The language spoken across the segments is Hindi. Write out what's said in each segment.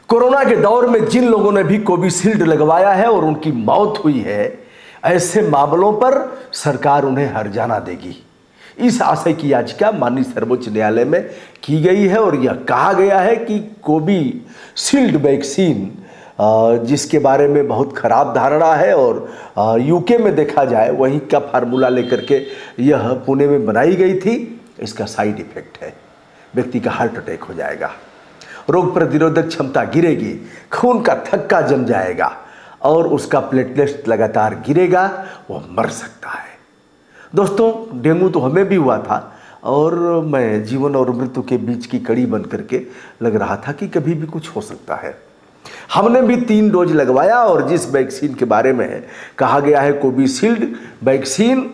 कोरोना के दौर में जिन लोगों ने भी कोविशील्ड लगवाया है और उनकी मौत हुई है, ऐसे मामलों पर सरकार उन्हें हर्जाना देगी। इस आशय की याचिका माननीय सर्वोच्च न्यायालय में की गई है और यह कहा गया है कि कोविशील्ड वैक्सीन जिसके बारे में बहुत खराब धारणा है और यूके में देखा जाए वहीं का फार्मूला लेकर के यह पुणे में बनाई गई थी, इसका साइड इफेक्ट है, व्यक्ति का हार्ट अटैक हो जाएगा, रोग प्रतिरोधक क्षमता गिरेगी, खून का थक्का जम जाएगा और उसका प्लेटलेट लगातार गिरेगा, वह मर सकता है। दोस्तों, डेंगू तो हमें भी हुआ था और मैं जीवन और मृत्यु के बीच की कड़ी बन करके लग रहा था कि कभी भी कुछ हो सकता है। हमने भी 3 डोज लगवाया और जिस वैक्सीन के बारे में कहा गया है कोविशील्ड वैक्सीन,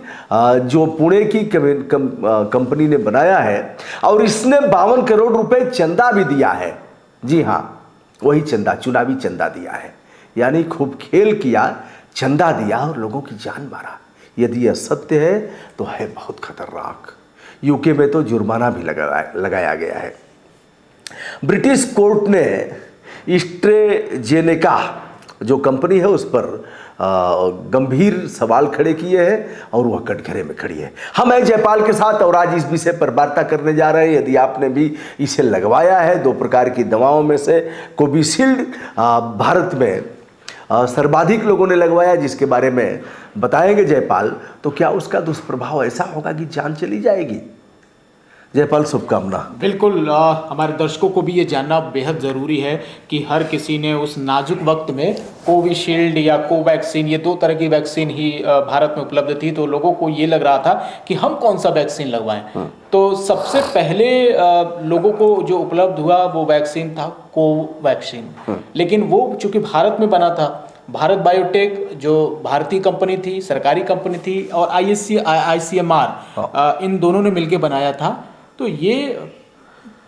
जो पुणे की कंपनी ने बनाया है और इसने 52 करोड़ रुपए चंदा भी दिया है। जी हाँ, वही चंदा, चुनावी चंदा दिया है, यानी खूब खेल किया, चंदा दिया और लोगों की जान मारा। यदि यह सत्य है तो है बहुत खतरनाक। यूके में तो जुर्माना भी लगाया गया है। ब्रिटिश कोर्ट ने एस्ट्राजेनेका जो कंपनी है उस पर गंभीर सवाल खड़े किए हैं और वह कटघरे में खड़ी है। हम हैं जयपाल के साथ और आज इस विषय पर वार्ता करने जा रहे हैं। यदि आपने भी इसे लगवाया है, 2 प्रकार की दवाओं में से कोविशील्ड भारत में सर्वाधिक लोगों ने लगवाया, जिसके बारे में बताएंगे जयपाल, तो क्या उसका दुष्प्रभाव ऐसा होगा कि जान चली जाएगी? जयपाल, शुभकामना। बिल्कुल, हमारे दर्शकों को भी ये जानना बेहद ज़रूरी है कि हर किसी ने उस नाजुक वक्त में कोविशील्ड या कोवैक्सीन, ये 2 तरह की वैक्सीन ही भारत में उपलब्ध थी, तो लोगों को ये लग रहा था कि हम कौन सा वैक्सीन लगवाएं। तो सबसे पहले लोगों को जो उपलब्ध हुआ वो वैक्सीन था कोवैक्सीन, लेकिन वो चूंकि भारत में बना था, भारत बायोटेक जो भारतीय कंपनी थी, सरकारी कंपनी थी, और ICMR इन दोनों ने मिलकर बनाया था। तो ये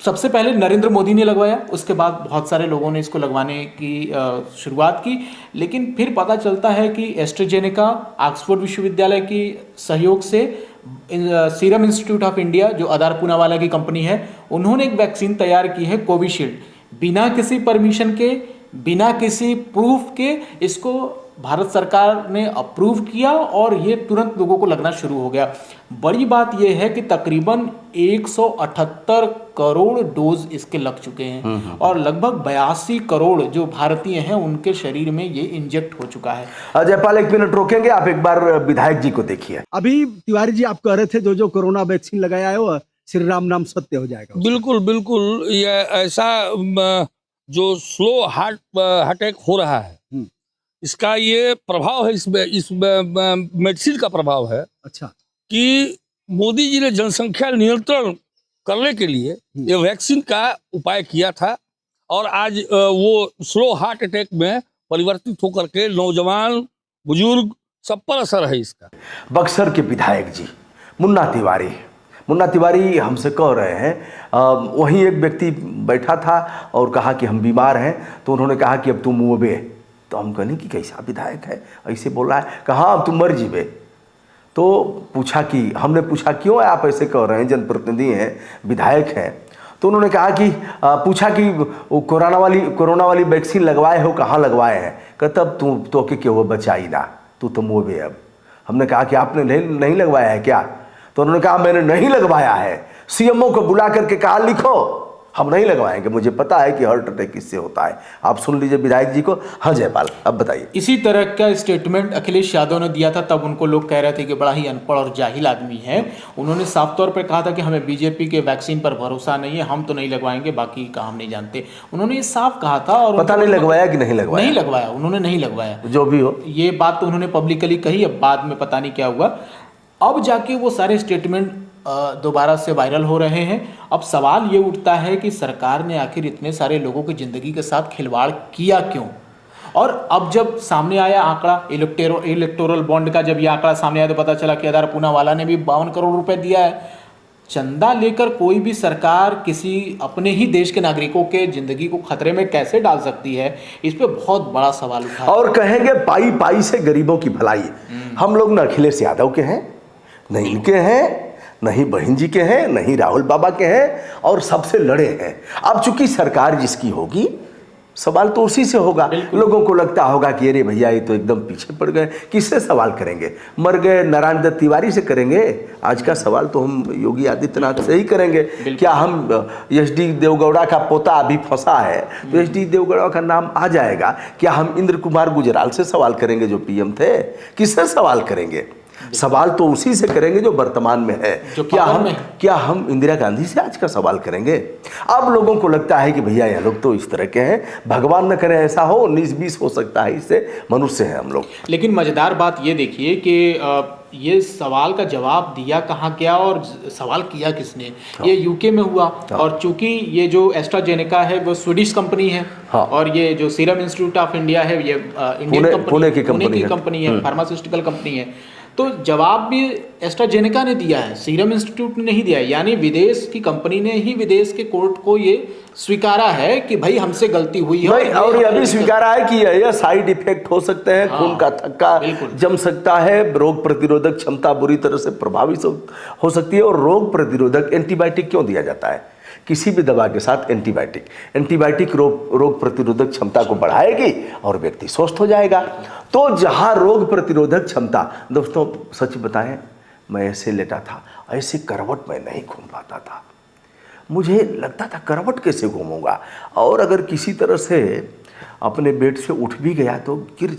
सबसे पहले नरेंद्र मोदी ने लगवाया, उसके बाद बहुत सारे लोगों ने इसको लगवाने की शुरुआत की, लेकिन फिर पता चलता है कि एस्ट्राजेनेका ऑक्सफोर्ड विश्वविद्यालय की सहयोग से सीरम इंस्टीट्यूट ऑफ इंडिया जो आधार पूनावाला की कंपनी है, उन्होंने एक वैक्सीन तैयार की है कोविशील्ड। बिना किसी परमिशन के, बिना किसी प्रूफ के इसको भारत सरकार ने अप्रूव किया और ये तुरंत लोगों को लगना शुरू हो गया। बड़ी बात यह है कि तकरीबन 178 करोड़ डोज इसके लग चुके हैं और लगभग 82 करोड़ जो भारतीय हैं उनके शरीर में ये इंजेक्ट हो चुका है। जयपाल, 1 मिनट रोकेंगे, आप एक बार विधायक जी को देखिए। अभी तिवारी जी आप कह रहे थे जो कोरोना वैक्सीन लगाया है वो श्री राम नाम सत्य हो जाएगा। बिल्कुल बिल्कुल, ये ऐसा जो स्लो हार्ट अटैक हो रहा है, इसका ये प्रभाव है, इस मेडिसिन का प्रभाव है। अच्छा, कि मोदी जी ने जनसंख्या नियंत्रण करने के लिए ये वैक्सीन का उपाय किया था और आज वो स्लो हार्ट अटैक में परिवर्तित होकर के नौजवान, बुजुर्ग सब पर असर है इसका। बक्सर के विधायक जी मुन्ना तिवारी हमसे कह रहे हैं, वहीं एक व्यक्ति बैठा था और कहा कि हम बीमार हैं, तो उन्होंने कहा कि अब तुम मुँहबे। तो हम कहने कि कैसा विधायक है, ऐसे बोल रहा है? कहा अब तुम मर जीवे। तो हमने पूछा क्यों आप ऐसे कह रहे हैं, जनप्रतिनिधि हैं, विधायक हैं? तो उन्होंने कहा कि पूछा कि वो कोरोना वाली वैक्सीन लगवाए हो, कहाँ लगवाए हैं? कहता अब तो के क्यों बचाई ना, तू तो मुँहबे। अब हमने कहा कि आपने नहीं लगवाया है क्या? तो उन्होंने कहा मैंने नहीं लगवाया है। सीएमओ को बुला करके कहा लिखो, हम नहीं लगवाएंगे, मुझे पता है कि हार्ट अटैक किससे होता है। आप सुन लीजिए विधायक जी को। हाँ जयपाल, अब बताइए। इसी तरह का स्टेटमेंट अखिलेश यादव ने दिया था, तब उनको लोग कह रहे थे कि बड़ा ही अनपढ़ और जाहिल आदमी है। उन्होंने साफ तौर पर कहा था कि हमें बीजेपी के वैक्सीन पर भरोसा नहीं है, हम तो नहीं लगवाएंगे, बाकी का हम नहीं जानते। उन्होंने ये साफ कहा था। और पता नहीं लगवाया कि नहीं लगवाया? नहीं लगवाया, उन्होंने नहीं लगवाया, जो भी हो। ये बात तो उन्होंने पब्लिकली कही, अब बाद में पता नहीं क्या हुआ। अब जाके वो सारे स्टेटमेंट दोबारा से वायरल हो रहे हैं। अब सवाल ये उठता है कि सरकार ने आखिर इतने सारे लोगों की ज़िंदगी के साथ खिलवाड़ किया क्यों? और अब जब सामने आया आंकड़ा इलेक्टोरल बॉन्ड का, जब ये आंकड़ा सामने आया तो पता चला कि आधार पूनावाला ने भी 52 करोड़ रुपए दिया है। चंदा लेकर कोई भी सरकार किसी अपने ही देश के नागरिकों के जिंदगी को खतरे में कैसे डाल सकती है, इस पे बहुत बड़ा सवाल उठा है। और कहेंगे पाई पाई से गरीबों की भलाई। हम लोग न अखिलेश यादव के हैं, न इनके हैं, नहीं बहन जी के हैं, नहीं राहुल बाबा के हैं, और सबसे लड़े हैं। अब चूंकि सरकार जिसकी होगी सवाल तो उसी से होगा। लोगों को लगता होगा कि अरे भैया ये तो एकदम पीछे पड़ गए, किससे सवाल करेंगे? मर गए नारायण दत्त तिवारी से करेंगे? आज का सवाल तो हम योगी आदित्यनाथ से ही करेंगे। क्या हम एच.डी. देवगौड़ा का पोता अभी फंसा है तो एच.डी. देवगौड़ा का नाम आ जाएगा? क्या हम इंद्र कुमार गुजराल से सवाल करेंगे जो पीएम थे? किससे सवाल करेंगे? सवाल तो उसी से करेंगे जो वर्तमान में है। क्या हम इंदिरा गांधी से आज का सवाल करेंगे? अब लोगों को लगता है कि भैया ये लोग तो इस तरह के हैं, भगवान न करे ऐसा हो, 19-20 हो सकता है, इससे मनुष्य हैं हम लोग। लेकिन मजेदार बात ये देखिए कि ये सवाल का जवाब दिया कहाँ गया और सवाल किया किसने? ये यूके में हुआ। और चूंकि ये जो एस्ट्राजेनेका है वो स्वीडिश कंपनी है और ये जो सीरम इंस्टीट्यूट ऑफ इंडिया है ये इंडियन पुणे की कंपनी है, फार्मास्यूटिकल कंपनी है। तो जवाब भी एस्ट्राजेनेका ने दिया है, सीरम इंस्टीट्यूट ने नहीं दिया है। यानी विदेश की कंपनी ने ही विदेश के कोर्ट को ये स्वीकारा है कि भाई हमसे गलती हुई है। और ये भी स्वीकारा है कि यह साइड इफेक्ट हो सकते हैं, खून का थक्का जम सकता है, रोग प्रतिरोधक क्षमता बुरी तरह से प्रभावित हो सकती है। और रोग प्रतिरोधक एंटीबायोटिक क्यों दिया जाता है? किसी भी दवा के साथ एंटीबायोटिक रोग प्रतिरोधक क्षमता को बढ़ाएगी और व्यक्ति स्वस्थ हो जाएगा। तो जहां रोग प्रतिरोधक क्षमता, दोस्तों सच बताएं, मैं ऐसे लेटा था, ऐसे करवट में नहीं घूम पाता था। मुझे लगता था करवट कैसे घूमूंगा, और अगर किसी तरह से अपने बेड से उठ भी गया तो गिर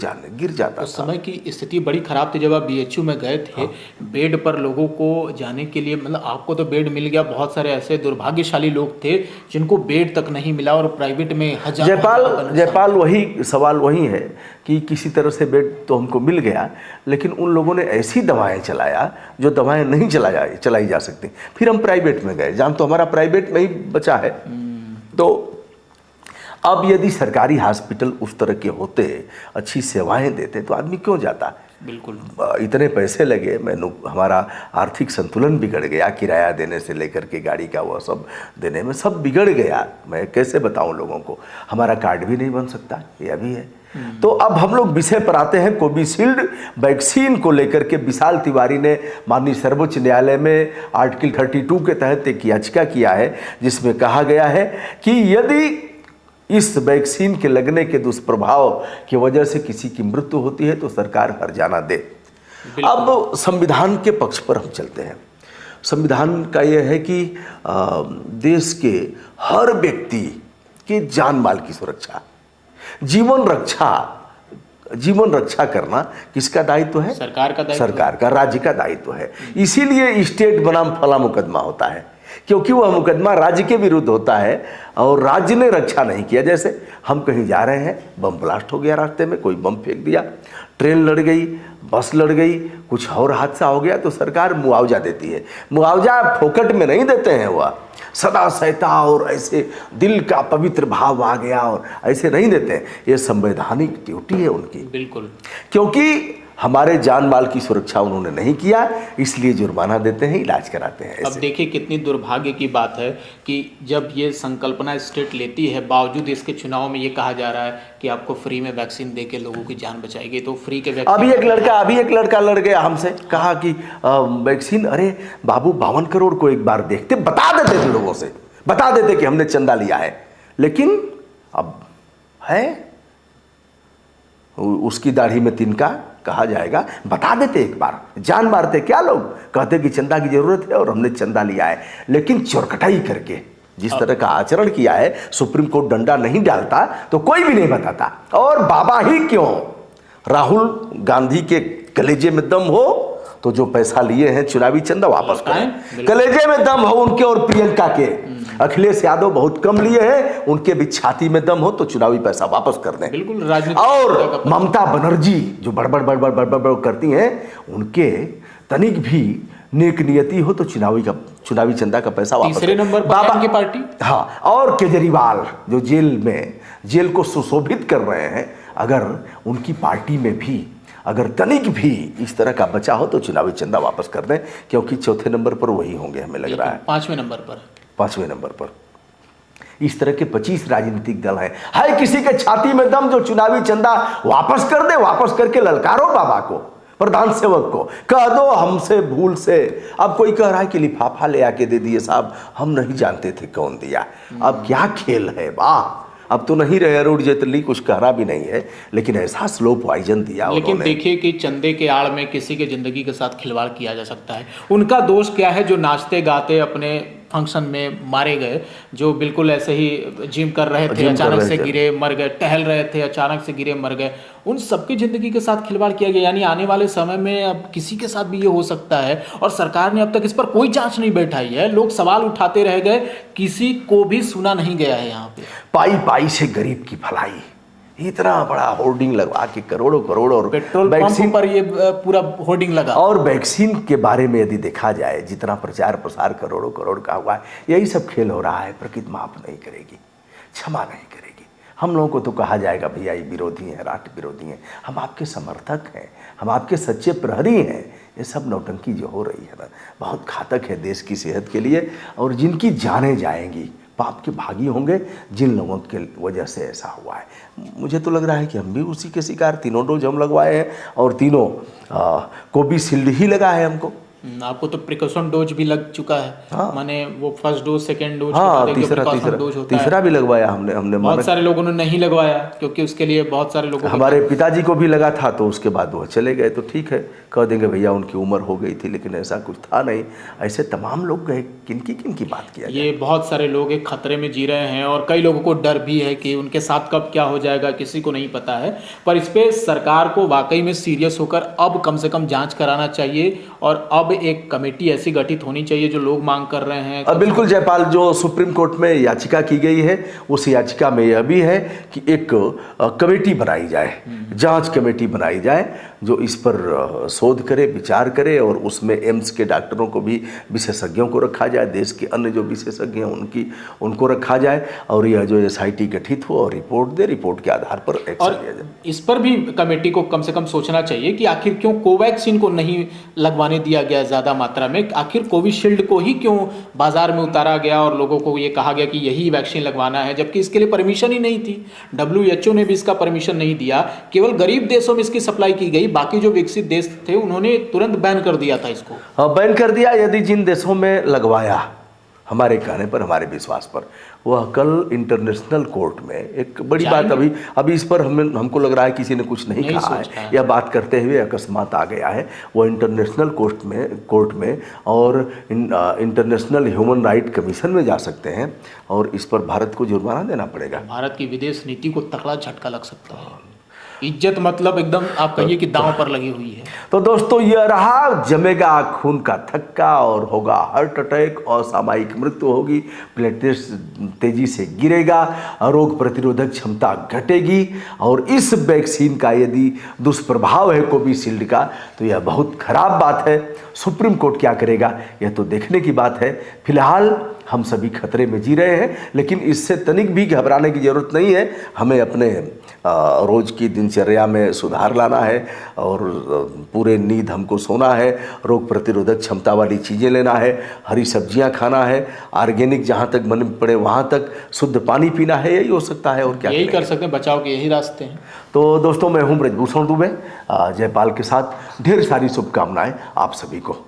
जाता। उस समय की स्थिति बड़ी खराब थी जब आप बीएचयू में गए थे। बेड पर लोगों को जाने के लिए, मतलब आपको तो बेड मिल गया, बहुत सारे ऐसे दुर्भाग्यशाली लोग थे जिनको बेड तक नहीं मिला और प्राइवेट में जयपाल वही सवाल वही है कि किसी तरह से बेड तो हमको मिल गया, लेकिन उन लोगों ने ऐसी दवाएं चलाया जो दवाएं नहीं चलाई जा सकती। फिर हम प्राइवेट में गए, जान तो हमारा प्राइवेट में ही बचा है। तो अब यदि सरकारी हॉस्पिटल उस तरह के होते, अच्छी सेवाएं देते, तो आदमी क्यों जाता? बिल्कुल। इतने पैसे लगे, हमारा आर्थिक संतुलन बिगड़ गया, किराया देने से लेकर के गाड़ी का वो सब देने में सब बिगड़ गया। मैं कैसे बताऊं लोगों को? हमारा कार्ड भी नहीं बन सकता, यह भी है। तो अब हम लोग विषय पर आते हैं। कोविशील्ड वैक्सीन को लेकर के विशाल तिवारी ने माननीय सर्वोच्च न्यायालय में आर्टिकल 32 के तहत एक याचिका किया है, जिसमें कहा गया है कि यदि इस वैक्सीन के लगने के दुष्प्रभाव की वजह से किसी की मृत्यु होती है तो सरकार हर्जाना दे। अब संविधान के पक्ष पर हम चलते हैं। संविधान का यह है कि देश के हर व्यक्ति के जान माल की सुरक्षा, जीवन रक्षा करना किसका दायित्व है? सरकार का दायित्व, सरकार का, राज्य का दायित्व है। इसीलिए स्टेट बनाम फला मुकदमा होता है, क्योंकि वह मुकदमा राज्य के विरुद्ध होता है और राज्य ने रक्षा नहीं किया। जैसे हम कहीं जा रहे हैं, बम ब्लास्ट हो गया, रास्ते में कोई बम फेंक दिया, ट्रेन लड़ गई, बस लड़ गई, कुछ और हादसा हो गया, तो सरकार मुआवजा देती है। मुआवजा फोकट में नहीं देते हैं, वह सदा सहता और ऐसे दिल का पवित्र भाव आ गया और ऐसे नहीं देते हैं। ये संवैधानिक ड्यूटी है उनकी। बिल्कुल। क्योंकि हमारे जान माल की सुरक्षा उन्होंने नहीं किया, इसलिए जुर्माना देते हैं, इलाज कराते हैं। अब देखिए कितनी दुर्भाग्य की बात है कि जब ये संकल्पना स्टेट लेती है, बावजूद इसके चुनाव में ये कहा जा रहा है कि आपको फ्री में वैक्सीन देके लोगों की जान बचाएगी। तो फ्री के वैक्सीन अभी एक लड़का लड़ गया हमसे, कहा कि वैक्सीन, अरे बाबू 52 करोड़ को एक बार देखते, बता देते थे लोगों से, बता देते कि हमने चंदा लिया है। लेकिन अब है उसकी दाढ़ी में तिनका, कहा जाएगा, बता देते एक बार, जान मारते क्या लोग, कहते कि चंदा की जरूरत है और हमने चंदा लिया है। लेकिन चोरकटाई करके जिस तरह का आचरण किया है, सुप्रीम कोर्ट डंडा नहीं डालता तो कोई भी नहीं बताता। और बाबा ही क्यों, राहुल गांधी के कलेजे में दम हो तो जो पैसा लिए हैं चुनावी चंदा वापस करें। कलेजे में दम हो उनके और प्रियंका के, अखिलेश यादव बहुत कम लिए हैं, उनके भी छाती में दम हो तो चुनावी पैसा वापस कर दें। बिल्कुल। और ममता बनर्जी जो बड़बड़ करती हैं, उनके तनिक भी नेक नियति हो तो चुनावी चंदा का पैसा वापस। तीसरे नंबर बाबा की पार्टी। हाँ, और केजरीवाल जो जेल को सुशोभित कर रहे हैं, अगर उनकी पार्टी में भी अगर तनिक भी इस तरह का बचा हो तो चुनावी चंदा वापस कर दें, क्योंकि चौथे नंबर पर वही होंगे, हमें लग रहा है। पांचवें नंबर पर इस तरह के 25 राजनीतिक दल हैं। है किसी के छाती में दम जो चुनावी चंदा वापस कर दे, वापस करके ललकारो बाबा को, प्रधान सेवक को, कह दो हमसे भूल से। अब कोई कह रहा है कि लिफाफा ले आके दे दिए साहब, हम नहीं जानते थे कौन दिया। अब क्या खेल है, वाह, अब तो नहीं रहे अरुण जेटली, कुछ कहना भी नहीं है, लेकिन ऐसा स्लो पॉइजन दिया लेकिन उन्होंने। देखिए कि चंदे के आड़ में किसी के जिंदगी के साथ खिलवाड़ किया जा सकता है। उनका दोष क्या है जो नाचते गाते अपने फंक्शन में मारे गए, जो बिल्कुल ऐसे ही जिम कर रहे थे, जिम कर अचानक रहे से थे। गिरे मर गए, टहल रहे थे अचानक से गिरे मर गए, उन सबकी जिंदगी के साथ खिलवाड़ किया गया। यानी आने वाले समय में अब किसी के साथ भी ये हो सकता है, और सरकार ने अब तक इस पर कोई जांच नहीं बैठाई है। लोग सवाल उठाते रह गए, किसी को भी सुना नहीं गया है। यहाँ पे पाई पाई से गरीब की भलाई, इतना बड़ा होर्डिंग लगवा के करोड़ों करोड़, और पेट्रोल वैक्सीन पंप पर ये पूरा होर्डिंग लगा। और वैक्सीन के बारे में यदि देखा जाए, जितना प्रचार प्रसार करोड़ों करोड़ का हुआ है, यही सब खेल हो रहा है। प्रकृति माफ नहीं करेगी, क्षमा नहीं करेगी। हम लोगों को तो कहा जाएगा भैया ये विरोधी हैं, राष्ट्र विरोधी हैं। हम आपके समर्थक हैं, हम आपके सच्चे प्रहरी हैं। ये सब नौटंकी जो हो रही है ना, बहुत घातक है देश की सेहत के लिए, और जिनकी जानें जाएंगी, पाप के भागी होंगे जिन लोगों के वजह से ऐसा हुआ है। मुझे तो लग रहा है कि हम भी उसी के शिकार, तीनों डोज हम लगवाए हैं, और तीनों कोविशील्ड ही लगा है हमको। आपको तो प्रिकॉशन डोज भी लग चुका है। हाँ। माने वो फर्स्ट डोज, सेकंड डोज, हाँ, तीसरा तीसरा भी लगवाया हमने। बहुत सारे लोगों ने नहीं लगवाया, क्योंकि उसके लिए बहुत सारे लोगों हमारे पिताजी को भी लगा था, तो उसके बाद वो चले गए। तो ठीक है, कह देंगे भैया उनकी उम्र हो गई थी, लेकिन ऐसा कुछ था नहीं। ऐसे तमाम लोग गए, किनकी बात किया ये बहुत सारे लोग एक खतरे में जी रहे हैं, और कई लोगों को डर भी है कि उनके साथ कब क्या हो जाएगा, किसी को नहीं पता है। पर इस पे सरकार को वाकई में सीरियस होकर अब कम से कम जांच कराना चाहिए, और अब एक कमेटी ऐसी गठित होनी चाहिए जो लोग मांग कर रहे हैं। बिल्कुल जयपाल, जो सुप्रीम कोर्ट में याचिका की गई है, उस याचिका में यह भी है कि एक कमेटी बनाई जाए, जांच कमेटी बनाई जाए, जो इस पर शोध करे, विचार करे, और उसमें एम्स के डॉक्टरों को भी, विशेषज्ञों को रखा जाए, देश के अन्य जो विशेषज्ञ हैं उनको रखा जाए, और यह जो SIT गठित हो और रिपोर्ट दे, रिपोर्ट के आधार पर एक्शन लिया जाए। इस पर भी कमेटी को कम से कम सोचना चाहिए कि आखिर क्यों कोवैक्सीन को नहीं लगवाने दिया गया ज़्यादा मात्रा में, आखिर कोविशील्ड को ही क्यों बाजार में उतारा गया और लोगों को ये कहा गया कि यही वैक्सीन लगवाना है, जबकि इसके लिए परमिशन ही नहीं थी। WHO ने भी इसका परमिशन नहीं दिया, केवल गरीब देशों में इसकी सप्लाई की गई, बाकी जो विकसित देश थे उन्होंने तुरंत बैन कर दिया था इसको। बैन कर दिया। यदि जिन देशों में लगवाया, हमारे कहने पर, हमारे विश्वास पर, वह कल इंटरनेशनल कोर्ट में एक बड़ी बात, अभी इस पर हमको लग रहा है किसी ने कुछ नहीं कहा है, यह बात करते हुए अकस्मात आ गया है। वो इंटरनेशनल कोर्ट में और इंटरनेशनल ह्यूमन राइट कमीशन में जा सकते हैं, और इस पर भारत को जुर्माना देना पड़ेगा। भारत की विदेश नीति को तगड़ा झटका लग सकता है। इज्जत मतलब एकदम आप कहिए कि दांव पर लगी हुई है। तो दोस्तों, यह रहा, जमेगा खून का थक्का और होगा हार्ट अटैक और सामयिक मृत्यु होगी, प्लेटलेट्स तेजी से गिरेगा, रोग प्रतिरोधक क्षमता घटेगी, और इस वैक्सीन का यदि दुष्प्रभाव है कोविशील्ड का, तो यह बहुत खराब बात है। सुप्रीम कोर्ट क्या करेगा, यह तो देखने की बात है। फिलहाल हम सभी खतरे में जी रहे हैं, लेकिन इससे तनिक भी घबराने की जरूरत नहीं है। हमें अपने रोज की दिनचर्या में सुधार लाना है, और पूरे नींद हमको सोना है, रोग प्रतिरोधक क्षमता वाली चीज़ें लेना है, हरी सब्जियां खाना है, ऑर्गेनिक जहां तक मन पड़े वहां तक, शुद्ध पानी पीना है। यही हो सकता है, और क्या यही कर सकते हैं, बचाव के यही रास्ते हैं। तो दोस्तों, मैं हूं ब्रजभूषण दुबे, जयपाल के साथ ढेर सारी शुभकामनाएं आप सभी को।